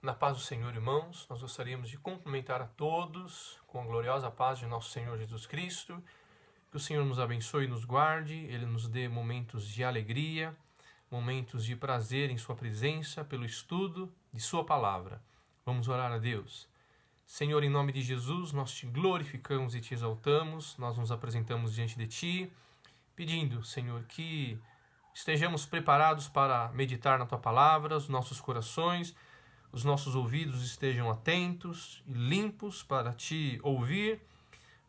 Na paz do Senhor, irmãos, nós gostaríamos de cumprimentar a todos com a gloriosa paz de nosso Senhor Jesus Cristo. Que o Senhor nos abençoe e nos guarde, Ele nos dê momentos de alegria, momentos de prazer em Sua presença, pelo estudo de Sua palavra. Vamos orar a Deus. Senhor, em nome de Jesus, nós Te glorificamos e Te exaltamos, nós nos apresentamos diante de Ti, pedindo, Senhor, que estejamos preparados para meditar na Tua palavra, os nossos corações, os nossos ouvidos estejam atentos e limpos para Te ouvir,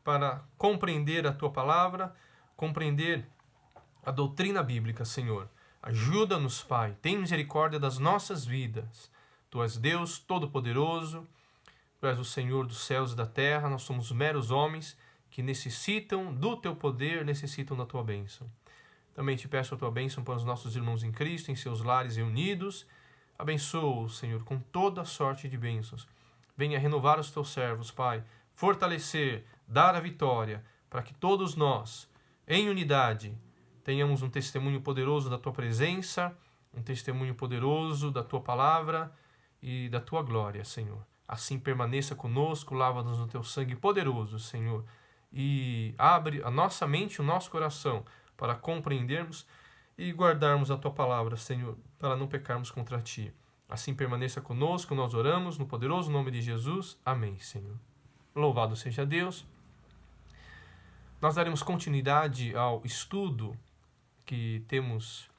para compreender a Tua palavra, compreender a doutrina bíblica, Senhor. Ajuda-nos, Pai, tem misericórdia das nossas vidas. Tu és Deus Todo-Poderoso, Tu és o Senhor dos céus e da terra, nós somos meros homens que necessitam do Teu poder, necessitam da Tua bênção. Também Te peço a Tua bênção para os nossos irmãos em Cristo, em seus lares reunidos. Abençoa-os, Senhor, com toda a sorte de bênçãos. Venha renovar os Teus servos, Pai, fortalecer, dar a vitória, para que todos nós, em unidade, tenhamos um testemunho poderoso da Tua presença, um testemunho poderoso da Tua palavra e da Tua glória, Senhor. Assim permaneça conosco, lava-nos no Teu sangue poderoso, Senhor, e abre a nossa mente e o nosso coração para compreendermos e guardarmos a Tua palavra, Senhor, para não pecarmos contra Ti. Assim permaneça conosco, nós oramos no poderoso nome de Jesus. Amém, Senhor. Louvado seja Deus. Nós daremos continuidade ao estudo que temos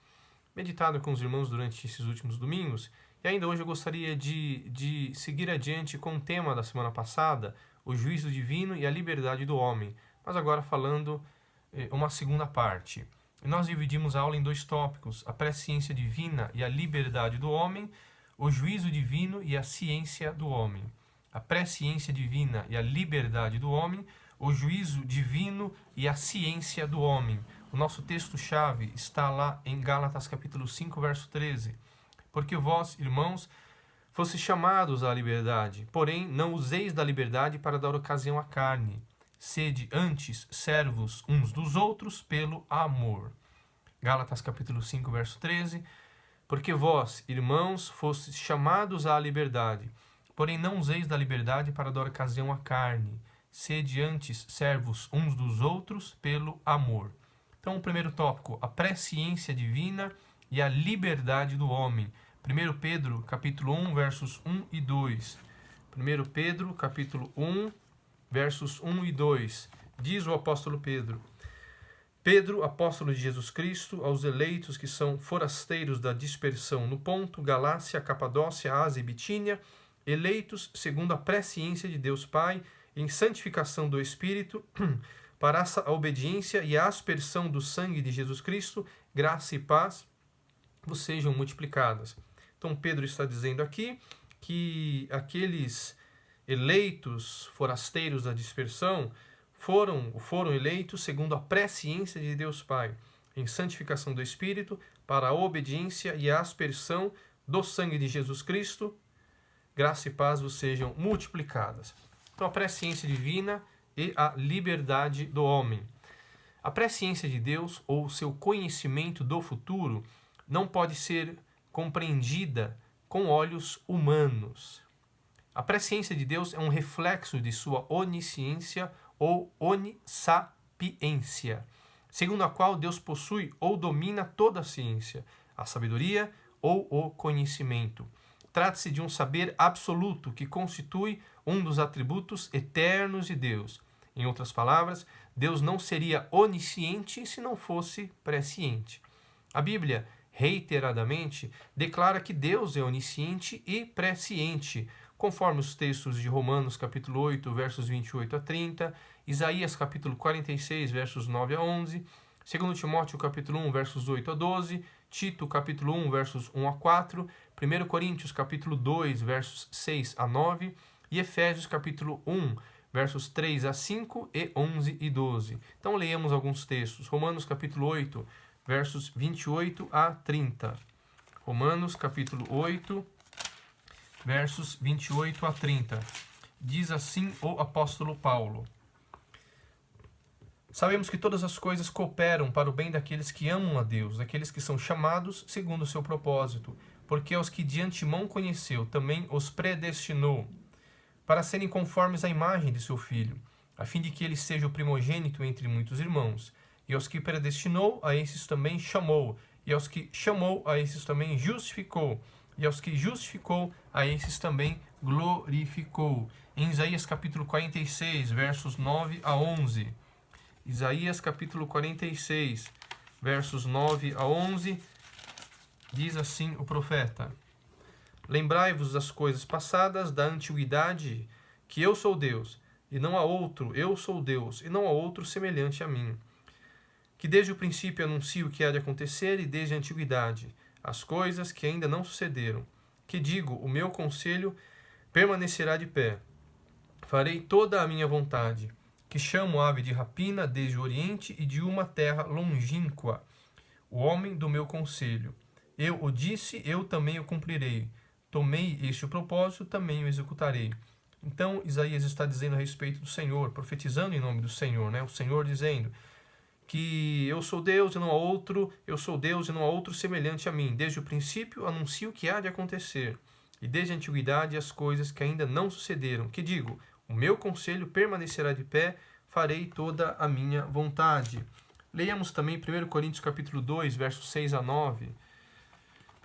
meditado com os irmãos durante esses últimos domingos. E ainda hoje eu gostaria de seguir adiante com o tema da semana passada, o juízo divino e a liberdade do homem. Mas agora falando uma segunda parte. Nós dividimos a aula em dois tópicos, a presciência divina e a liberdade do homem, o juízo divino e a ciência do homem. A presciência divina e a liberdade do homem, o juízo divino e a ciência do homem. O nosso texto-chave está lá em Gálatas capítulo 5, verso 13. Porque vós, irmãos, fostes chamados à liberdade, porém não useis da liberdade para dar ocasião à carne. Sede antes servos uns dos outros pelo amor. Gálatas capítulo 5, verso 13. Porque vós, irmãos, fostes chamados à liberdade, porém não useis da liberdade para dar ocasião à carne. Sede antes servos uns dos outros pelo amor. Então, o primeiro tópico, a presciência divina e a liberdade do homem. 1 Pedro, capítulo 1, versos 1 e 2. 1 Pedro, capítulo 1, versos 1 e 2. Diz o apóstolo Pedro: Pedro, apóstolo de Jesus Cristo, aos eleitos que são forasteiros da dispersão no Ponto, Galácia, Capadócia, Ásia e Bitínia, eleitos segundo a presciência de Deus Pai, em santificação do Espírito, para a obediência e a aspersão do sangue de Jesus Cristo, graça e paz vos sejam multiplicadas. Então Pedro está dizendo aqui que aqueles eleitos forasteiros da dispersão foram eleitos segundo a presciência de Deus Pai, em santificação do Espírito, para a obediência e a aspersão do sangue de Jesus Cristo, graça e paz vos sejam multiplicadas. Então a presciência divina e a liberdade do homem. A presciência de Deus, ou seu conhecimento do futuro, não pode ser compreendida com olhos humanos. A presciência de Deus é um reflexo de sua onisciência ou onissapiência, segundo a qual Deus possui ou domina toda a ciência, a sabedoria ou o conhecimento. Trata-se de um saber absoluto que constitui um dos atributos eternos de Deus. Em outras palavras, Deus não seria onisciente se não fosse presciente. A Bíblia, reiteradamente, declara que Deus é onisciente e presciente, conforme os textos de Romanos capítulo 8, versos 28 a 30, Isaías capítulo 46, versos 9 a 11, 2 Timóteo capítulo 1, versos 8 a 12, Tito capítulo 1, versos 1 a 4, 1 Coríntios capítulo 2, versos 6 a 9 e Efésios capítulo 1, versos 3 a 5 e 11 e 12. Então leemos alguns textos. Romanos capítulo 8, versos 28 a 30. Romanos capítulo 8, versos 28 a 30. Diz assim o apóstolo Paulo: Sabemos que todas as coisas cooperam para o bem daqueles que amam a Deus, daqueles que são chamados segundo o seu propósito. porque aos que de antemão conheceu, também os predestinou, para serem conformes à imagem de seu Filho, a fim de que ele seja o primogênito entre muitos irmãos. E aos que predestinou, a esses também chamou. E aos que chamou, a esses também justificou. E aos que justificou, a esses também glorificou. Em Isaías capítulo 46, versos 9 a 11. Isaías capítulo 46, versos 9 a 11, diz assim o profeta: Lembrai-vos das coisas passadas, da antiguidade, que eu sou Deus, e não há outro, eu sou Deus, e não há outro semelhante a mim. Que desde o princípio anuncio o que há de acontecer, e desde a antiguidade, as coisas que ainda não sucederam. Que digo, o meu conselho permanecerá de pé. Farei toda a minha vontade. Que chamo ave de rapina desde o Oriente e de uma terra longínqua. O homem do meu conselho. Eu o disse, eu também o cumprirei. Tomei este o propósito, também o executarei. Então, Isaías está dizendo a respeito do Senhor, profetizando em nome do Senhor, né? O Senhor dizendo que eu sou Deus e não há outro, eu sou Deus e não há outro semelhante a mim. Desde o princípio anuncio o que há de acontecer, e desde a antiguidade as coisas que ainda não sucederam. Que digo, o meu conselho permanecerá de pé, farei toda a minha vontade. Leiamos também 1 Coríntios capítulo 2, versos 6 a 9.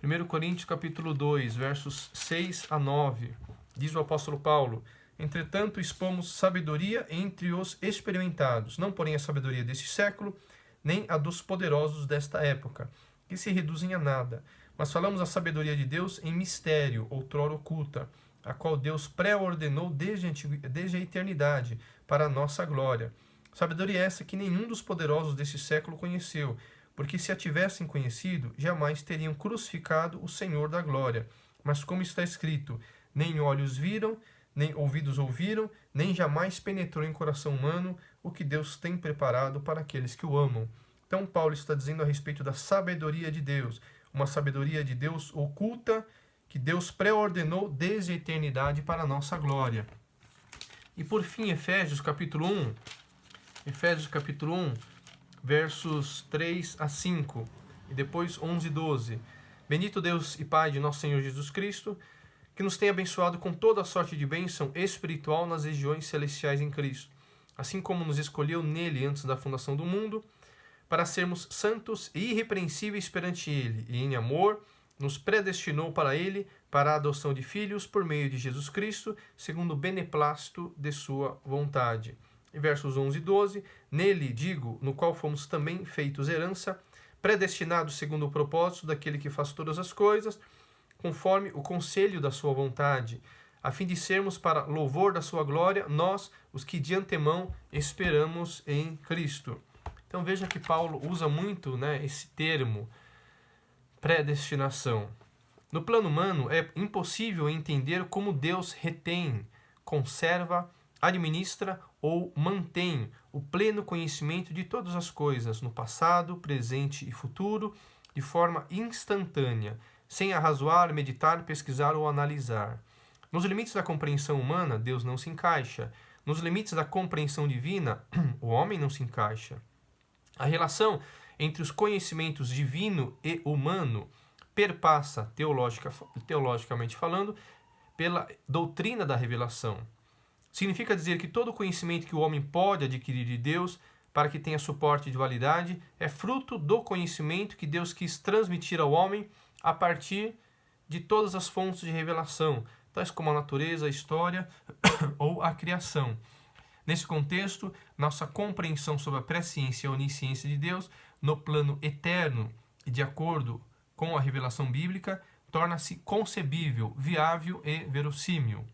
1 Coríntios capítulo 2, versos 6 a 9. Diz o apóstolo Paulo: Entretanto, expomos sabedoria entre os experimentados, não porém a sabedoria deste século, nem a dos poderosos desta época, que se reduzem a nada. Mas falamos a sabedoria de Deus em mistério, outrora oculta, a qual Deus pré-ordenou desde a eternidade, para a nossa glória. Sabedoria essa que nenhum dos poderosos desse século conheceu, porque se a tivessem conhecido, jamais teriam crucificado o Senhor da glória. Mas como está escrito, nem olhos viram, nem ouvidos ouviram, nem jamais penetrou em coração humano o que Deus tem preparado para aqueles que o amam. Então Paulo está dizendo a respeito da sabedoria de Deus, uma sabedoria de Deus oculta, que Deus pré-ordenou desde a eternidade para a nossa glória. E por fim, Efésios capítulo 1, versos 3 a 5, e depois 11 e 12. Bendito Deus e Pai de nosso Senhor Jesus Cristo, que nos tem abençoado com toda a sorte de bênção espiritual nas regiões celestiais em Cristo, assim como nos escolheu nele antes da fundação do mundo, para sermos santos e irrepreensíveis perante ele, e em amor nos predestinou para ele, para a adoção de filhos por meio de Jesus Cristo, segundo o beneplácito de sua vontade. E versos 11 e 12, nele, digo, no qual fomos também feitos herança, predestinados segundo o propósito daquele que faz todas as coisas, conforme o conselho da sua vontade, a fim de sermos para louvor da sua glória, nós, os que de antemão esperamos em Cristo. Então veja que Paulo usa muito, esse termo, predestinação. No plano humano, é impossível entender como Deus retém, conserva, administra ou mantém o pleno conhecimento de todas as coisas, no passado, presente e futuro, de forma instantânea, sem arrazoar, meditar, pesquisar ou analisar. Nos limites da compreensão humana, Deus não se encaixa. Nos limites da compreensão divina, o homem não se encaixa. A relação entre os conhecimentos divino e humano perpassa, teologicamente falando, pela doutrina da revelação. Significa dizer que todo conhecimento que o homem pode adquirir de Deus, para que tenha suporte de validade, é fruto do conhecimento que Deus quis transmitir ao homem a partir de todas as fontes de revelação, tais como a natureza, a história ou a criação. Nesse contexto, nossa compreensão sobre a presciência e a onisciência de Deus, no plano eterno e de acordo com a revelação bíblica, torna-se concebível, viável e verossímil,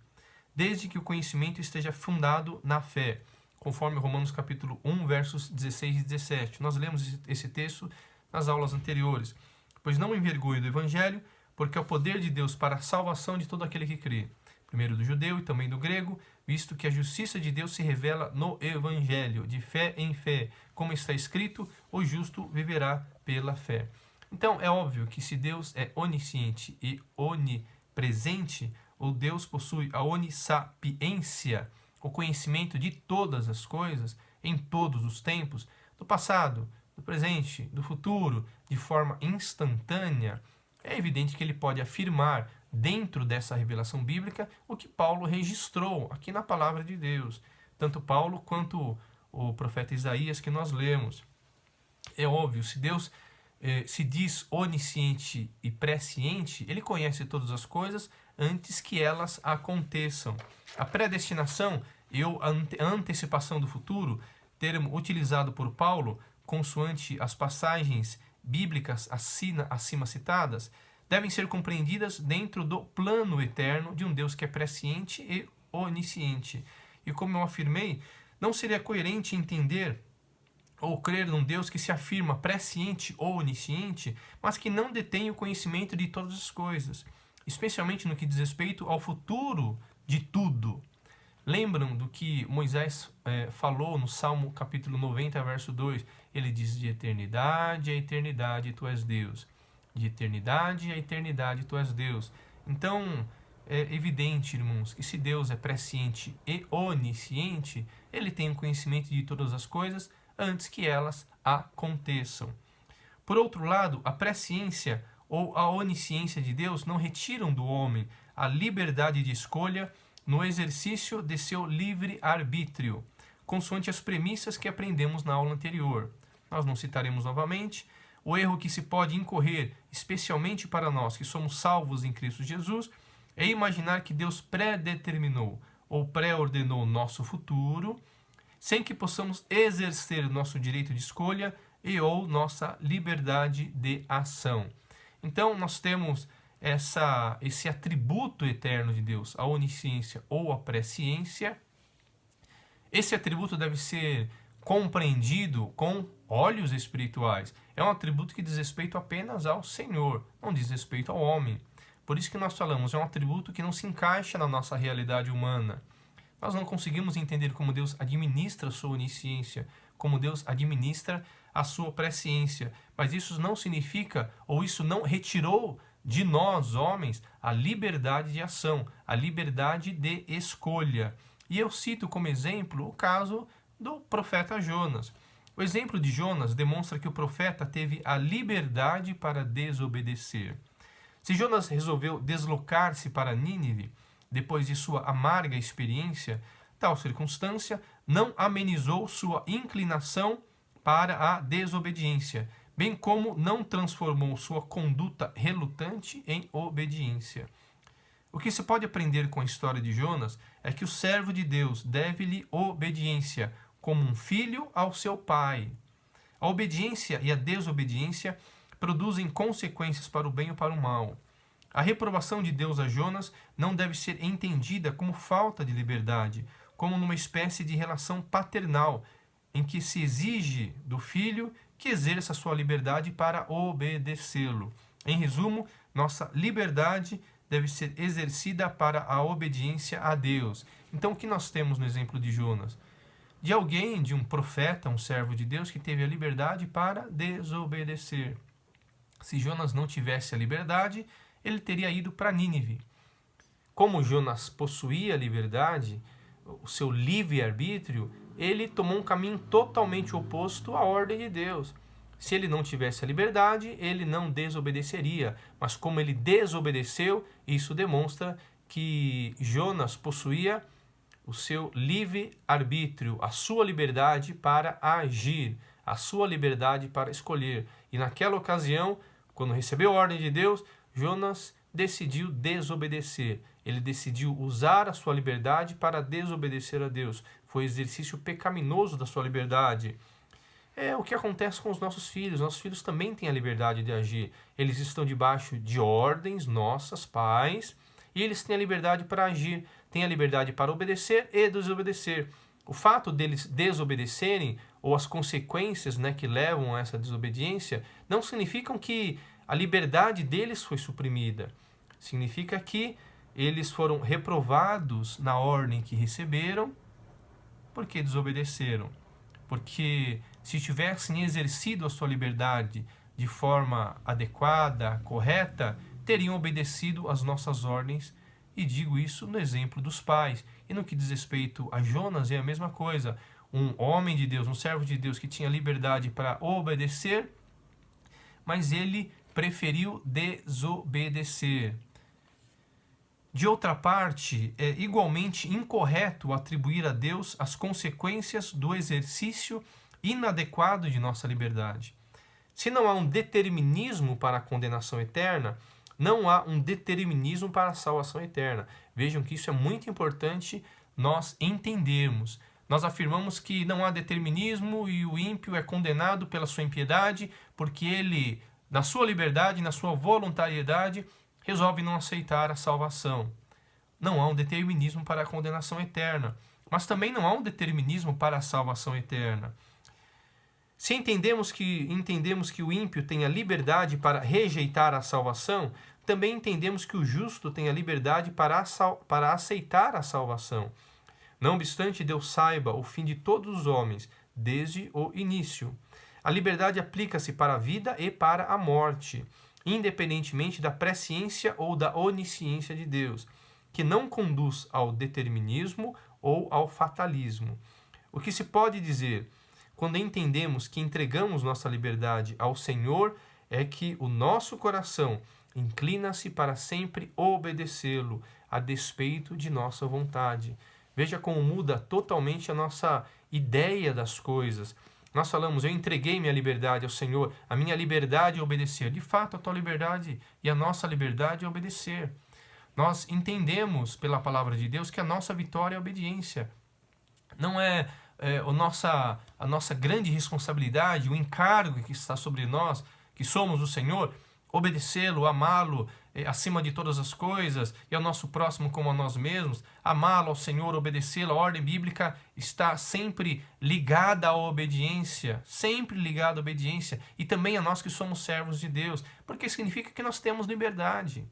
desde que o conhecimento esteja fundado na fé, conforme Romanos capítulo 1, versos 16 e 17. Nós lemos esse texto nas aulas anteriores. Pois não me envergonho do Evangelho, porque é o poder de Deus para a salvação de todo aquele que crê, primeiro do judeu e também do grego, visto que a justiça de Deus se revela no Evangelho, de fé em fé, como está escrito, o justo viverá pela fé. Então, é óbvio que se Deus é onisciente e onipresente, ou Deus possui a onissapiência, o conhecimento de todas as coisas, em todos os tempos, do passado, do presente, do futuro, de forma instantânea, é evidente que ele pode afirmar dentro dessa revelação bíblica o que Paulo registrou aqui na palavra de Deus. Tanto Paulo quanto o profeta Isaías que nós lemos. É óbvio, se Deus se diz onisciente e presciente, ele conhece todas as coisas antes que elas aconteçam. A predestinação e a antecipação do futuro, termo utilizado por Paulo, consoante as passagens bíblicas acima citadas, devem ser compreendidas dentro do plano eterno de um Deus que é presciente e onisciente. E como eu afirmei, não seria coerente entender ou crer num Deus que se afirma presciente ou onisciente, mas que não detém o conhecimento de todas as coisas, especialmente no que diz respeito ao futuro de tudo. Lembram do que Moisés falou no Salmo capítulo 90, verso 2? Ele diz: de eternidade a eternidade tu és Deus. De eternidade a eternidade tu és Deus. Então, é evidente, irmãos, que se Deus é presciente e onisciente, ele tem o conhecimento de todas as coisas antes que elas aconteçam. Por outro lado, a presciência ou a onisciência de Deus não retiram do homem a liberdade de escolha no exercício de seu livre-arbítrio, consoante as premissas que aprendemos na aula anterior. Nós não citaremos novamente. O erro que se pode incorrer, especialmente para nós que somos salvos em Cristo Jesus, é imaginar que Deus predeterminou ou pré-ordenou nosso futuro, sem que possamos exercer nosso direito de escolha e ou nossa liberdade de ação. Então, nós temos esse atributo eterno de Deus, a onisciência ou a presciência. Esse atributo deve ser compreendido com olhos espirituais. É um atributo que diz respeito apenas ao Senhor, não diz respeito ao homem. Por isso que nós falamos, é um atributo que não se encaixa na nossa realidade humana. Nós não conseguimos entender como Deus administra a sua onisciência, como Deus administra a sua presciência. Mas isso não significa, ou isso não retirou de nós, homens, a liberdade de ação, a liberdade de escolha. E eu cito como exemplo o caso do profeta Jonas. O exemplo de Jonas demonstra que o profeta teve a liberdade para desobedecer. Se Jonas resolveu deslocar-se para Nínive, depois de sua amarga experiência, tal circunstância não amenizou sua inclinação para a desobediência, bem como não transformou sua conduta relutante em obediência. O que se pode aprender com a história de Jonas é que o servo de Deus deve-lhe obediência, como um filho ao seu pai. A obediência e a desobediência produzem consequências para o bem ou para o mal. A reprovação de Deus a Jonas não deve ser entendida como falta de liberdade, como numa espécie de relação paternal, em que se exige do filho que exerça sua liberdade para obedecê-lo. Em resumo, nossa liberdade deve ser exercida para a obediência a Deus. Então, o que nós temos no exemplo de Jonas? De alguém, de um profeta, um servo de Deus, que teve a liberdade para desobedecer. Se Jonas não tivesse a liberdade, ele teria ido para Nínive. Como Jonas possuía a liberdade, o seu livre-arbítrio, ele tomou um caminho totalmente oposto à ordem de Deus. Se ele não tivesse a liberdade, ele não desobedeceria. Mas como ele desobedeceu, isso demonstra que Jonas possuía o seu livre-arbítrio, a sua liberdade para agir, a sua liberdade para escolher. E naquela ocasião, quando recebeu a ordem de Deus, Jonas decidiu desobedecer. Ele decidiu usar a sua liberdade para desobedecer a Deus. Foi exercício pecaminoso da sua liberdade. É o que acontece com os nossos filhos. Nossos filhos também têm a liberdade de agir. Eles estão debaixo de ordens nossas, pais, e eles têm a liberdade para agir, têm a liberdade para obedecer e desobedecer. O fato deles desobedecerem, ou as consequências, que levam a essa desobediência, não significam que a liberdade deles foi suprimida. Significa que eles foram reprovados na ordem que receberam porque desobedeceram. Porque se tivessem exercido a sua liberdade de forma adequada, correta, teriam obedecido às nossas ordens. E digo isso no exemplo dos pais. E no que diz respeito a Jonas é a mesma coisa. Um homem de Deus, um servo de Deus que tinha liberdade para obedecer, mas ele preferiu desobedecer. De outra parte, é igualmente incorreto atribuir a Deus as consequências do exercício inadequado de nossa liberdade. Se não há um determinismo para a condenação eterna, não há um determinismo para a salvação eterna. Vejam que isso é muito importante nós entendermos. Nós afirmamos que não há determinismo e o ímpio é condenado pela sua impiedade, porque ele, na sua liberdade, na sua voluntariedade, resolve não aceitar a salvação. Não há um determinismo para a condenação eterna, mas também não há um determinismo para a salvação eterna. Se entendemos que o ímpio tem a liberdade para rejeitar a salvação, também entendemos que o justo tem a liberdade para aceitar a salvação. Não obstante Deus saiba o fim de todos os homens, desde o início. A liberdade aplica-se para a vida e para a morte, independentemente da presciência ou da onisciência de Deus, que não conduz ao determinismo ou ao fatalismo. O que se pode dizer, quando entendemos que entregamos nossa liberdade ao Senhor, é que o nosso coração inclina-se para sempre obedecê-lo, a despeito de nossa vontade. Veja como muda totalmente a nossa ideia das coisas. Nós falamos, eu entreguei minha liberdade ao Senhor, a minha liberdade é obedecer. De fato, a tua liberdade e a nossa liberdade é obedecer. Nós entendemos pela palavra de Deus que a nossa vitória é a obediência. Não é a nossa grande responsabilidade, o encargo que está sobre nós, que somos o Senhor, obedecê-lo, amá-lo acima de todas as coisas, e ao nosso próximo como a nós mesmos, amá-lo ao Senhor, obedecê-lo. A ordem bíblica está sempre ligada à obediência, sempre ligada à obediência, e também a nós que somos servos de Deus, porque significa que nós temos liberdade,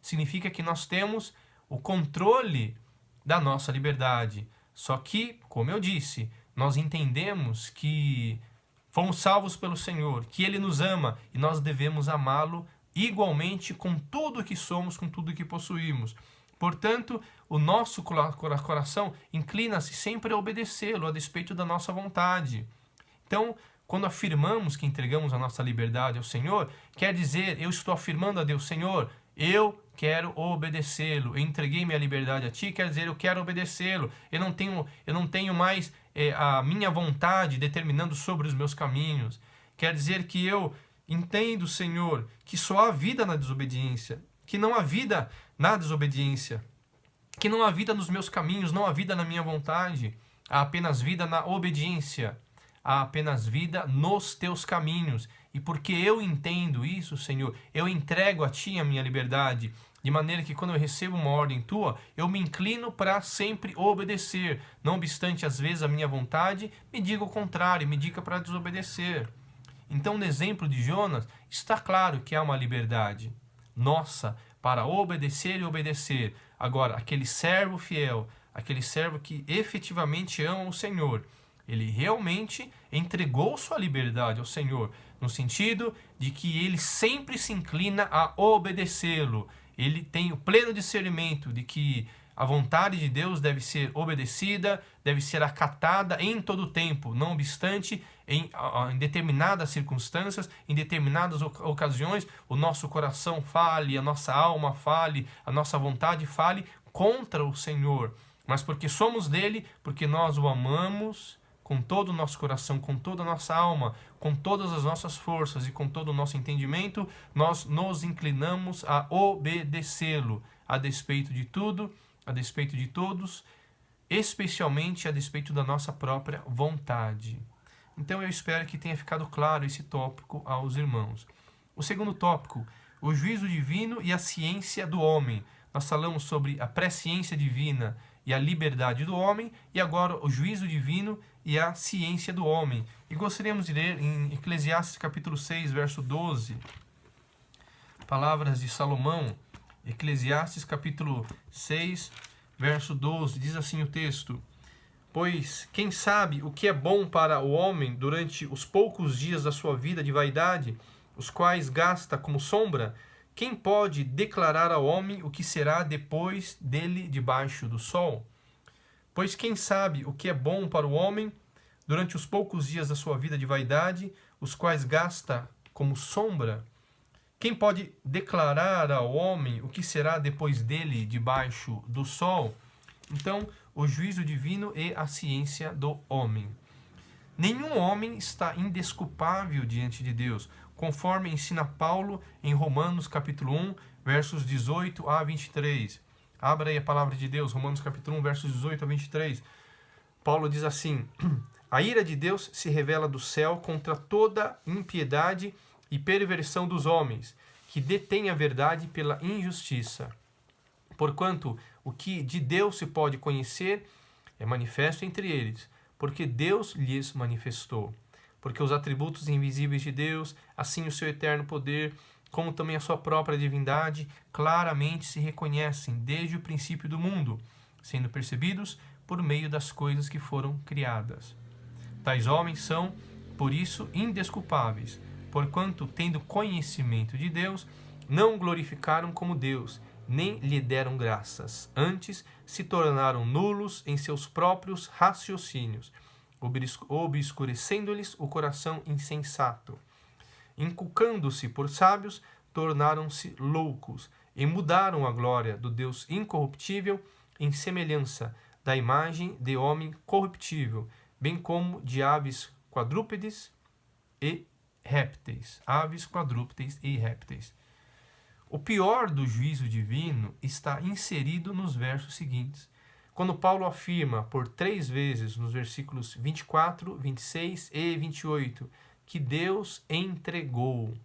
significa que nós temos o controle da nossa liberdade. Só que, como eu disse, nós entendemos que fomos salvos pelo Senhor, que Ele nos ama e nós devemos amá-lo igualmente com tudo que somos, com tudo que possuímos. Portanto, o nosso coração inclina-se sempre a obedecê-lo, a despeito da nossa vontade. Então, quando afirmamos que entregamos a nossa liberdade ao Senhor, quer dizer, eu estou afirmando a Deus, Senhor, eu quero obedecê-lo. Eu entreguei minha liberdade a ti, quer dizer, eu quero obedecê-lo. Eu não tenho mais a minha vontade determinando sobre os meus caminhos. Quer dizer que eu entendo, Senhor, que só há vida na desobediência, que não há vida na desobediência, que não há vida nos meus caminhos, não há vida na minha vontade, há apenas vida na obediência, há apenas vida nos teus caminhos. E porque eu entendo isso, Senhor, eu entrego a ti a minha liberdade, de maneira que quando eu recebo uma ordem tua, eu me inclino para sempre obedecer, não obstante às vezes a minha vontade me diga o contrário, me diga para desobedecer. Então, no exemplo de Jonas, está claro que há uma liberdade nossa para obedecer e obedecer. Agora, aquele servo fiel, aquele servo que efetivamente ama o Senhor, ele realmente entregou sua liberdade ao Senhor, no sentido de que ele sempre se inclina a obedecê-lo. Ele tem o pleno discernimento de que a vontade de Deus deve ser obedecida, deve ser acatada em todo o tempo, não obstante, em determinadas circunstâncias, em determinadas ocasiões, o nosso coração fale, a nossa alma fale, a nossa vontade fale contra o Senhor. Mas porque somos dele, porque nós o amamos com todo o nosso coração, com toda a nossa alma, com todas as nossas forças e com todo o nosso entendimento, nós nos inclinamos a obedecê-lo, a despeito de tudo, a despeito de todos, especialmente a despeito da nossa própria vontade. Então eu espero que tenha ficado claro esse tópico aos irmãos. O segundo tópico, o juízo divino e a ciência do homem. Nós falamos sobre a presciência divina e a liberdade do homem, e agora o juízo divino e a ciência do homem. E gostaríamos de ler em Eclesiastes capítulo 6, verso 12, palavras de Salomão. Eclesiastes capítulo 6, verso 12, diz assim o texto: Pois quem sabe o que é bom para o homem durante os poucos dias da sua vida de vaidade, os quais gasta como sombra? Quem pode declarar ao homem o que será depois dele debaixo do sol? Pois quem sabe o que é bom para o homem durante os poucos dias da sua vida de vaidade, os quais gasta como sombra? Quem pode declarar ao homem o que será depois dele debaixo do sol? Então, o juízo divino e a ciência do homem. Nenhum homem está indesculpável diante de Deus, conforme ensina Paulo em Romanos capítulo 1, versos 18 a 23. Abra aí a palavra de Deus, Romanos capítulo 1, versos 18 a 23. Paulo diz assim: a ira de Deus se revela do céu contra toda impiedade e perversão dos homens, que detêm a verdade pela injustiça. Porquanto o que de Deus se pode conhecer é manifesto entre eles, porque Deus lhes manifestou. Porque os atributos invisíveis de Deus, assim o seu eterno poder, como também a sua própria divindade, claramente se reconhecem desde o princípio do mundo, sendo percebidos por meio das coisas que foram criadas. Tais homens são, por isso, indesculpáveis, porquanto, tendo conhecimento de Deus, não o glorificaram como Deus, nem lhe deram graças. Antes, se tornaram nulos em seus próprios raciocínios, obscurecendo-lhes o coração insensato. Inculcando-se por sábios, tornaram-se loucos, e mudaram a glória do Deus incorruptível em semelhança da imagem de homem corruptível, bem como de aves quadrúpedes e répteis. Aves, quadrúpedes e répteis. O pior do juízo divino está inserido nos versos seguintes. Quando Paulo afirma por 3 vezes nos versículos 24, 26 e 28 que Deus entregou.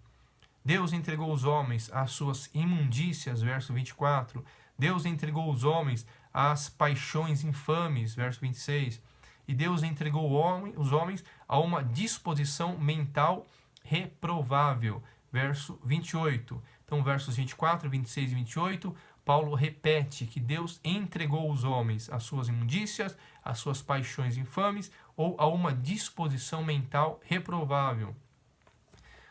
Deus entregou os homens às suas imundícias, verso 24. Deus entregou os homens às paixões infames, verso 26. E Deus entregou os homens a uma disposição mental reprovável, verso 28. Então, versos 24, 26 e 28, Paulo repete que Deus entregou os homens às suas imundícias, às suas paixões infames ou a uma disposição mental reprovável.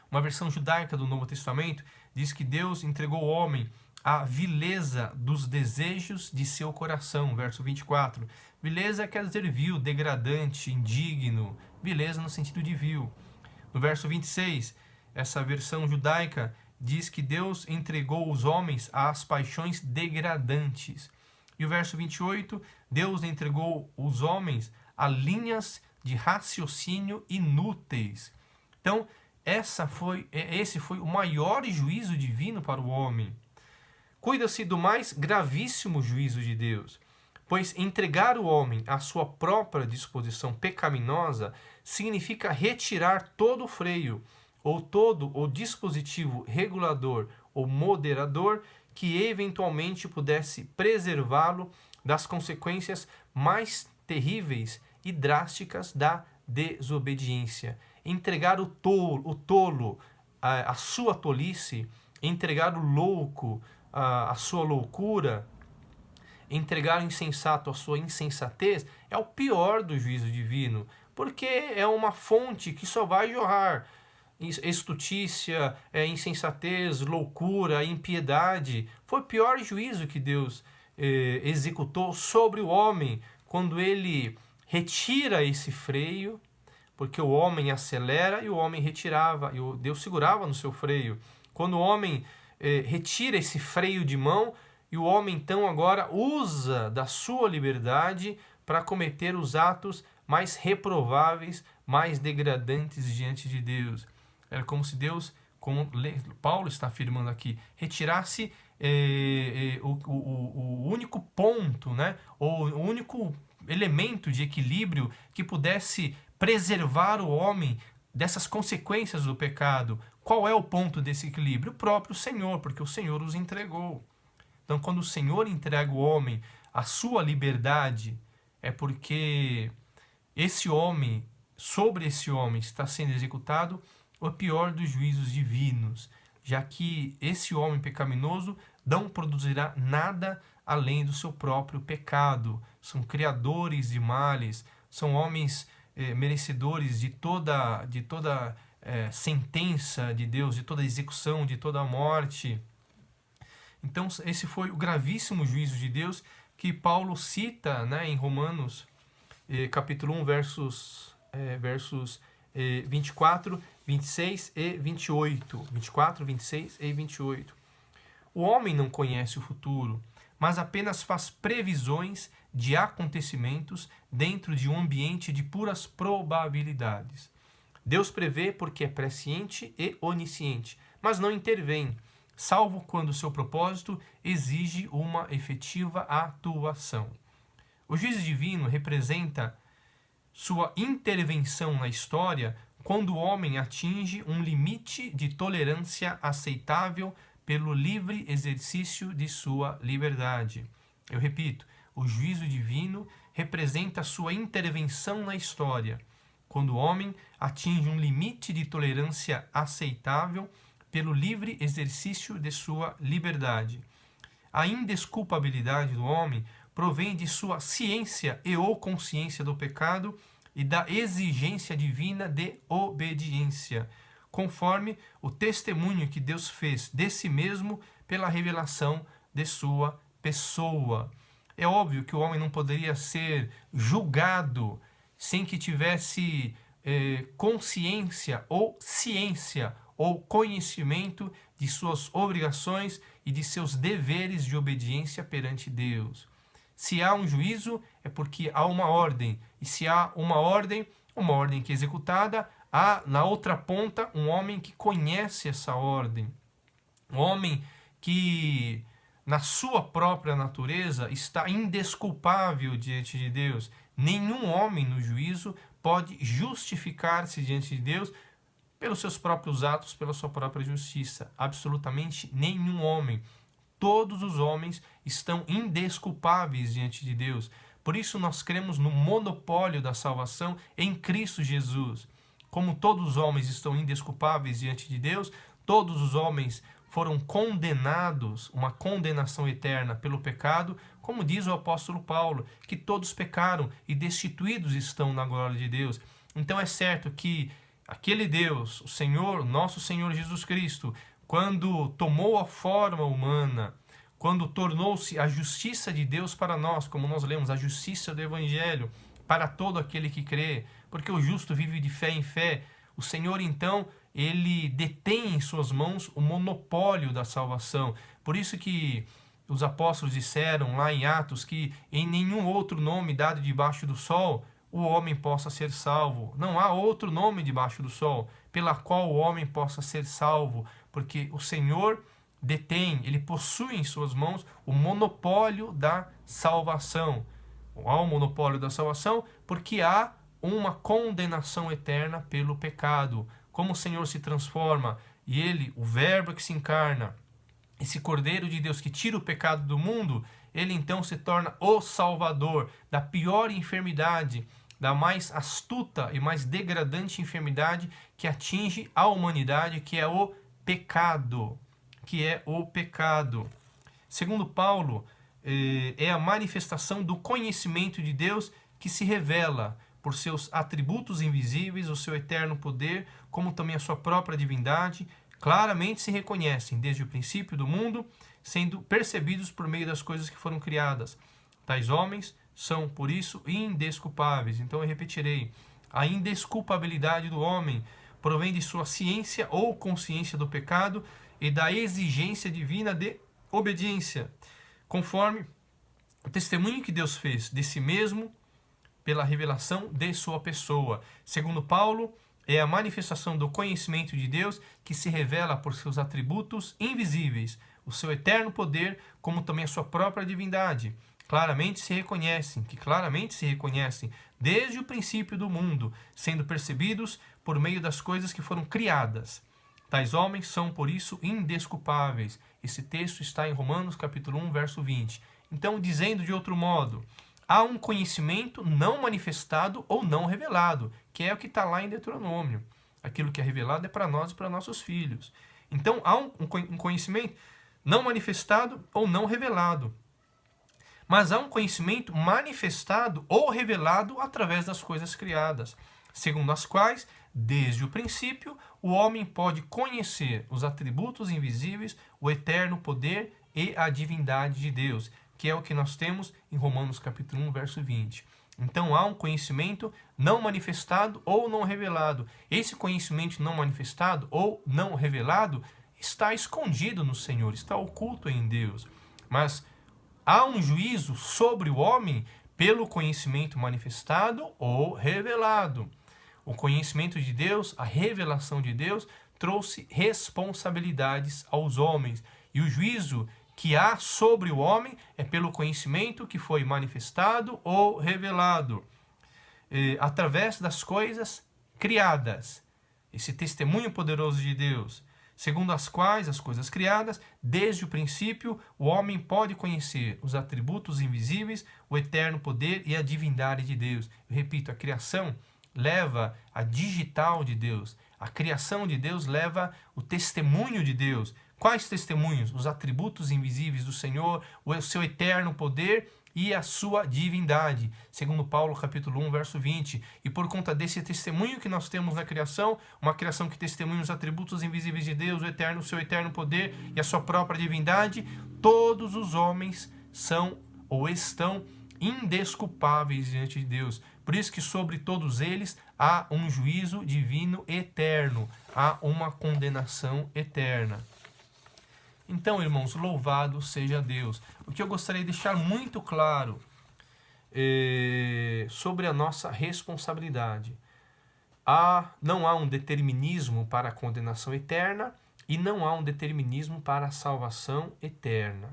Uma versão judaica do Novo Testamento diz que Deus entregou o homem à vileza dos desejos de seu coração, verso 24. Vileza quer dizer vil, degradante, indigno, vileza no sentido de vil. No verso 26, essa versão judaica diz que Deus entregou os homens às paixões degradantes. E o verso 28, Deus entregou os homens a linhas de raciocínio inúteis. Então, esse foi o maior juízo divino para o homem. Cuida-se do mais gravíssimo juízo de Deus, pois entregar o homem à sua própria disposição pecaminosa significa retirar todo o freio, ou todo o dispositivo regulador ou moderador que eventualmente pudesse preservá-lo das consequências mais terríveis e drásticas da desobediência. Entregar o tolo, a sua tolice, entregar o louco, a sua loucura, entregar o insensato a sua insensatez, é o pior do juízo divino, porque é uma fonte que só vai jorrar estutícia, insensatez, loucura, impiedade. Foi o pior juízo que Deus executou sobre o homem, quando ele retira esse freio, porque o homem acelera e o homem retirava, e Deus segurava no seu freio. Quando o homem retira esse freio de mão, e o homem então agora usa da sua liberdade para cometer os atos mais reprováveis, mais degradantes diante de Deus. Era como se Deus, como Paulo está afirmando aqui, retirasse o único ponto, né, ou o único elemento de equilíbrio que pudesse preservar o homem dessas consequências do pecado. Qual é o ponto desse equilíbrio? O próprio Senhor, porque o Senhor os entregou. Então, quando o Senhor entrega o homem à sua liberdade, é porque sobre esse homem está sendo executado o pior dos juízos divinos, já que esse homem pecaminoso não produzirá nada além do seu próprio pecado. São criadores de males, são homens merecedores de toda sentença de Deus, de toda execução, de toda morte. Então, esse foi o gravíssimo juízo de Deus que Paulo cita, né, em Romanos, capítulo 1, versos 24, 26 e 28. 24, 26 e 28. O homem não conhece o futuro, mas apenas faz previsões de acontecimentos dentro de um ambiente de puras probabilidades. Deus prevê porque é presciente e onisciente, mas não intervém, salvo quando seu propósito exige uma efetiva atuação. O juízo divino representa sua intervenção na história quando o homem atinge um limite de tolerância aceitável pelo livre exercício de sua liberdade. Eu repito, o juízo divino representa sua intervenção na história quando o homem atinge um limite de tolerância aceitável pelo livre exercício de sua liberdade. A indesculpabilidade do homem provém de sua ciência e ou consciência do pecado e da exigência divina de obediência, conforme o testemunho que Deus fez de si mesmo pela revelação de sua pessoa. É óbvio que o homem não poderia ser julgado sem que tivesse consciência ou ciência ou conhecimento de suas obrigações e de seus deveres de obediência perante Deus. Se há um juízo, é porque há uma ordem. E se há uma ordem que é executada, há na outra ponta um homem que conhece essa ordem. Um homem que, na sua própria natureza, está indesculpável diante de Deus. Nenhum homem no juízo pode justificar-se diante de Deus pelos seus próprios atos, pela sua própria justiça. Absolutamente nenhum homem. Todos os homens estão indesculpáveis diante de Deus. Por isso nós cremos no monopólio da salvação em Cristo Jesus. Como todos os homens estão indesculpáveis diante de Deus, todos os homens foram condenados, uma condenação eterna pelo pecado, como diz o apóstolo Paulo, que todos pecaram e destituídos estão na glória de Deus. Então é certo que aquele Deus, o Senhor, nosso Senhor Jesus Cristo, quando tomou a forma humana, quando tornou-se a justiça de Deus para nós, como nós lemos, a justiça do Evangelho para todo aquele que crê, porque o justo vive de fé em fé, o Senhor então, ele detém em suas mãos o monopólio da salvação. Por isso que os apóstolos disseram lá em Atos que em nenhum outro nome dado debaixo do sol o homem possa ser salvo. Não há outro nome debaixo do sol pela qual o homem possa ser salvo, porque o Senhor detém, ele possui em suas mãos o monopólio da salvação. Há um monopólio da salvação porque há uma condenação eterna pelo pecado. Como o Senhor se transforma e ele, o verbo que se encarna, esse Cordeiro de Deus que tira o pecado do mundo, ele então se torna o Salvador da pior enfermidade, da mais astuta e mais degradante enfermidade que atinge a humanidade, que é o pecado. Segundo Paulo, é a manifestação do conhecimento de Deus que se revela por seus atributos invisíveis, o seu eterno poder, como também a sua própria divindade, claramente se reconhecem desde o princípio do mundo, sendo percebidos por meio das coisas que foram criadas. Tais homens são, por isso, indesculpáveis. Então eu repetirei, a indesculpabilidade do homem provém de sua ciência ou consciência do pecado e da exigência divina de obediência, conforme o testemunho que Deus fez de si mesmo pela revelação de sua pessoa. Segundo Paulo, é a manifestação do conhecimento de Deus que se revela por seus atributos invisíveis, o seu eterno poder, como também a sua própria divindade. Claramente se reconhecem desde o princípio do mundo, sendo percebidos por meio das coisas que foram criadas. Tais homens são, por isso, indesculpáveis. Esse texto está em Romanos capítulo 1, verso 20. Então, dizendo de outro modo, há um conhecimento não manifestado ou não revelado, que é o que está lá em Deuteronômio. Aquilo que é revelado é para nós e para nossos filhos. Então, há um conhecimento não manifestado ou não revelado. Mas há um conhecimento manifestado ou revelado através das coisas criadas, segundo as quais, desde o princípio, o homem pode conhecer os atributos invisíveis, o eterno poder e a divindade de Deus. que é o que nós temos em Romanos capítulo 1, verso 20. Então há um conhecimento não manifestado ou não revelado. Esse conhecimento não manifestado ou não revelado está escondido no Senhor, está oculto em Deus. Mas há um juízo sobre o homem pelo conhecimento manifestado ou revelado. O conhecimento de Deus, a revelação de Deus, trouxe responsabilidades aos homens. E o juízo que há sobre o homem é pelo conhecimento que foi manifestado ou revelado, através das coisas criadas. Esse testemunho poderoso de Deus, segundo as quais as coisas criadas, desde o princípio, o homem pode conhecer os atributos invisíveis, o eterno poder e a divindade de Deus. Eu repito, a criação leva a digital de Deus. A criação de Deus leva o testemunho de Deus. Quais testemunhos? Os atributos invisíveis do Senhor, o seu eterno poder e a sua divindade. Segundo Paulo, capítulo 1, verso 20. E por conta desse testemunho que nós temos na criação, uma criação que testemunha os atributos invisíveis de Deus, o seu eterno poder e a sua própria divindade, todos os homens são ou estão indesculpáveis diante de Deus. Por isso que sobre todos eles há um juízo divino eterno, há uma condenação eterna. Então, irmãos, louvado seja Deus. O que eu gostaria de deixar muito claro sobre a nossa responsabilidade. Não há um determinismo para a condenação eterna e não há um determinismo para a salvação eterna.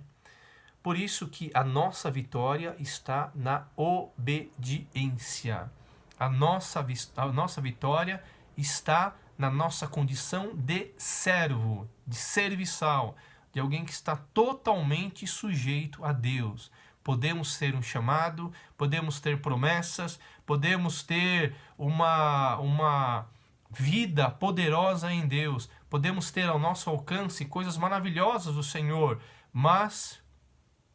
Por isso que a nossa vitória está na obediência. A nossa vitória está na nossa condição de servo, de serviçal, de alguém que está totalmente sujeito a Deus. Podemos ter um chamado, podemos ter promessas, podemos ter uma vida poderosa em Deus, podemos ter ao nosso alcance coisas maravilhosas do Senhor, mas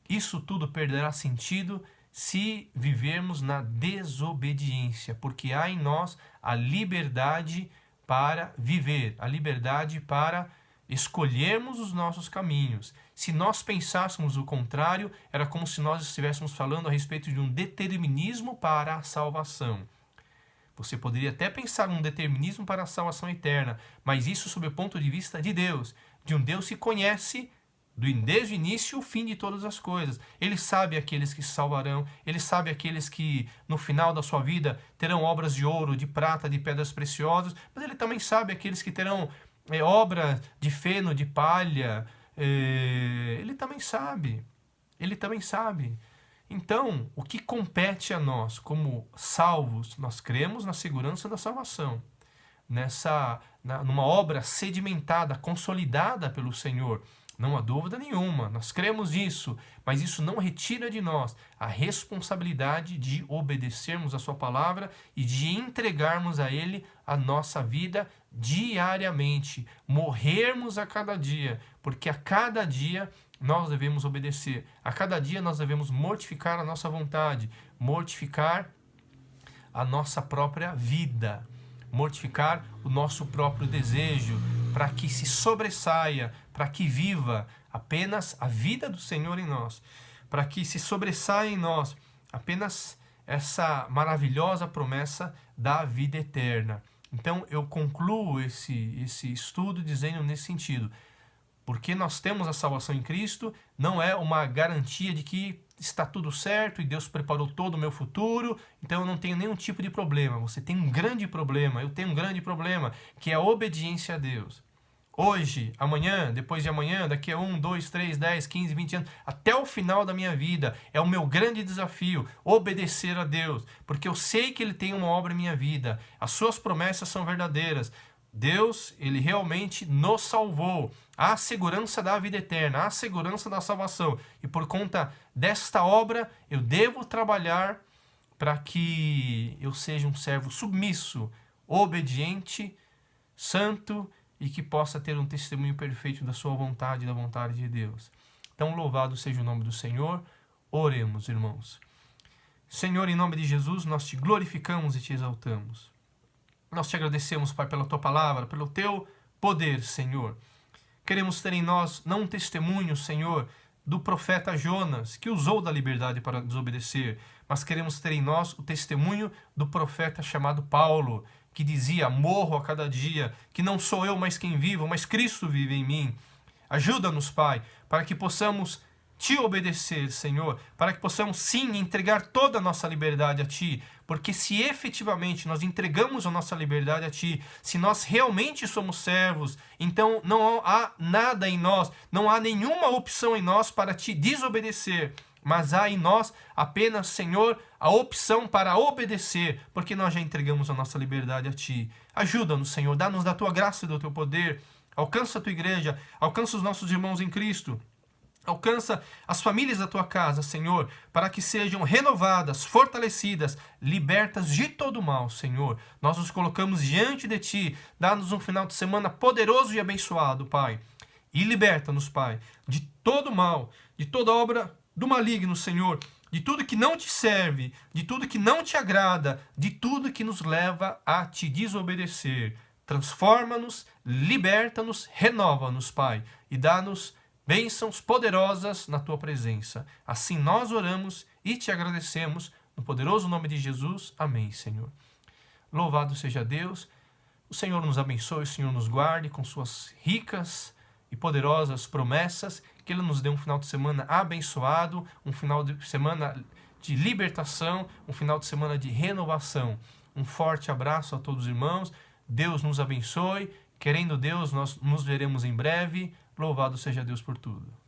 isso tudo perderá sentido se vivermos na desobediência, porque há em nós a liberdade para viver, a liberdade para escolhermos os nossos caminhos. Se nós pensássemos o contrário, era como se nós estivéssemos falando a respeito de um determinismo para a salvação. Você poderia até pensar num determinismo para a salvação eterna, mas isso sob o ponto de vista de Deus, de um Deus que conhece desde o início o fim de todas as coisas. Ele sabe aqueles que se salvarão, ele sabe aqueles que no final da sua vida terão obras de ouro, de prata, de pedras preciosas, mas ele também sabe aqueles que terão obra de feno, de palha. Ele também sabe. Então, o que compete a nós como salvos? Nós cremos na segurança da salvação, numa obra sedimentada, consolidada pelo Senhor. Não há dúvida nenhuma, nós cremos nisso, mas isso não retira de nós a responsabilidade de obedecermos a sua palavra e de entregarmos a Ele a nossa vida diariamente, morrermos a cada dia, porque a cada dia nós devemos obedecer, a cada dia nós devemos mortificar a nossa vontade, mortificar a nossa própria vida, mortificar o nosso próprio desejo, para que se sobressaia, para que viva apenas a vida do Senhor em nós, para que se sobressaia em nós apenas essa maravilhosa promessa da vida eterna. Então eu concluo esse estudo dizendo nesse sentido, porque nós temos a salvação em Cristo, não é uma garantia de que está tudo certo e Deus preparou todo o meu futuro, então eu não tenho nenhum tipo de problema. Você tem um grande problema, eu tenho um grande problema, que é a obediência a Deus. Hoje, amanhã, depois de amanhã, daqui a 1, 2, 3, 10, 15, 20 anos, até o final da minha vida, é o meu grande desafio, obedecer a Deus, porque eu sei que Ele tem uma obra em minha vida, as suas promessas são verdadeiras. Deus, Ele realmente nos salvou. Há a segurança da vida eterna, há a segurança da salvação. E por conta desta obra, eu devo trabalhar para que eu seja um servo submisso, obediente, santo e que possa ter um testemunho perfeito da sua vontade e da vontade de Deus. Então, louvado seja o nome do Senhor. Oremos, irmãos. Senhor, em nome de Jesus, nós te glorificamos e te exaltamos. Nós te agradecemos, Pai, pela tua palavra, pelo teu poder, Senhor. Queremos ter em nós não um testemunho, Senhor, do profeta Jonas, que usou da liberdade para desobedecer, mas queremos ter em nós o testemunho do profeta chamado Paulo, que dizia: morro a cada dia, que não sou eu mais quem vivo, mas Cristo vive em mim. Ajuda-nos, Pai, para que possamos te obedecer, Senhor, para que possamos sim entregar toda a nossa liberdade a Ti, porque se efetivamente nós entregamos a nossa liberdade a Ti, se nós realmente somos servos, então não há nada em nós, não há nenhuma opção em nós para Te desobedecer, mas há em nós apenas, Senhor, a opção para obedecer, porque nós já entregamos a nossa liberdade a Ti. Ajuda-nos, Senhor, dá-nos da Tua graça e do Teu poder, alcança a Tua igreja, alcança os nossos irmãos em Cristo, alcança as famílias da Tua casa, Senhor, para que sejam renovadas, fortalecidas, libertas de todo mal, Senhor. Nós nos colocamos diante de Ti, dá-nos um final de semana poderoso e abençoado, Pai. E liberta-nos, Pai, de todo mal, de toda obra do maligno, Senhor, de tudo que não Te serve, de tudo que não Te agrada, de tudo que nos leva a Te desobedecer. Transforma-nos, liberta-nos, renova-nos, Pai, e dá-nos bênçãos poderosas na Tua presença. Assim nós oramos e Te agradecemos, no poderoso nome de Jesus. Amém, Senhor. Louvado seja Deus. O Senhor nos abençoe, o Senhor nos guarde com suas ricas e poderosas promessas, que Ele nos dê um final de semana abençoado, um final de semana de libertação, um final de semana de renovação. Um forte abraço a todos os irmãos. Deus nos abençoe. Querendo Deus, nós nos veremos em breve. Louvado seja Deus por tudo.